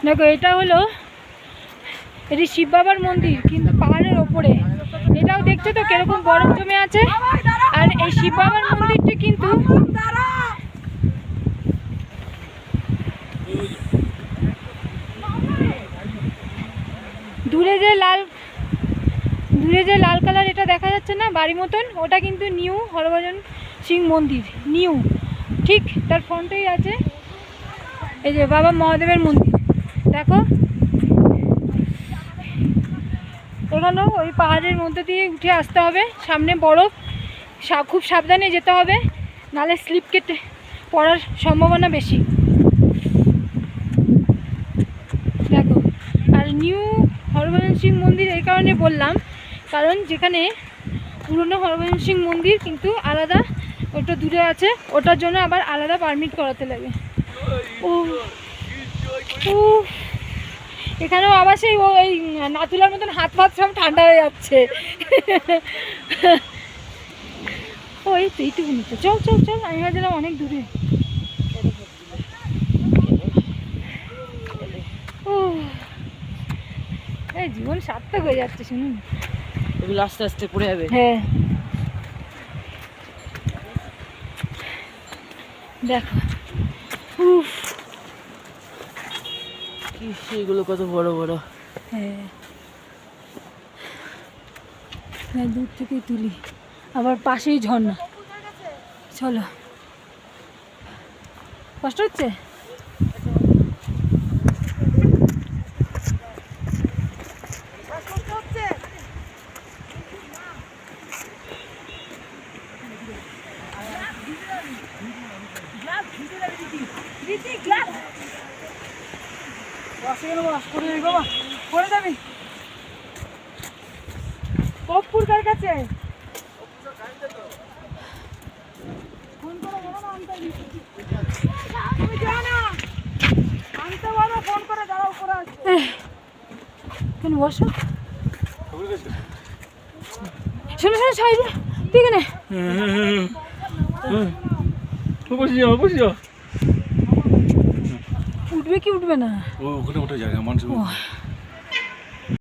দেখো এটা হলো এটি শিব বাবার মন্দির, কিন্তু পাহাড়ের ওপরে। এটাও দেখছো তো কিরকম বরফ জমে আছে। আর এই শিব বাবার মন্দিরটি কিন্তু দূরে যে লাল কালার এটা দেখা যাচ্ছে না বাড়ি মতন, ওটা কিন্তু নিউ হরভজন সিং মন্দির। নিউ ঠিক তার ফ্রন্টেই আছে এই যে বাবা মহাদেবের মন্দির। দেখো এখানেও ওই পাহাড়ের মধ্যে দিয়ে উঠে আসতে হবে, সামনে বরফ, খুব সাবধানে যেতে হবে, নাহলে স্লিপ কেটে পড়ার সম্ভাবনা বেশি। দেখো, আর নিউ হরভজন সিং মন্দির এই কারণে বললাম, কারণ যেখানে পুরনো হরভজন সিং মন্দির কিন্তু আলাদা, ওটা দূরে আছে, ওটার জন্য আবার আলাদা পারমিট করাতে লাগে। ও এখানেও আবার সেই ওই নাতুলার মতন হাত ফাত সব ঠান্ডা হয়ে যাচ্ছে। ওই তো এইটুকুনি তো, চল চল চল, আমি ভাবছিলাম অনেক দূরে। ও এই জীবন সার্থক হয়ে যাচ্ছে, শুনুন এগুলো আস্তে আস্তে পড়ে যাবে। হ্যাঁ দেখো কি সেগুলো কত বড় বড়। হ্যাঁ দূর থেকে তুলি, আবার পাশেই ঝর্ণা। চলো, কষ্ট হচ্ছে? করে যাবি কপুর কার কাছে ফোন করে বলো না, তুমি যাও না, আনতে বলো, ফোন করে দাঁড়াও করে আসবে। কেন বসো, শোনো শোনো সাইডে ঠিক আছে। উঠবে কি উঠবে না? ওখানে ওঠা জায়গা মানুষ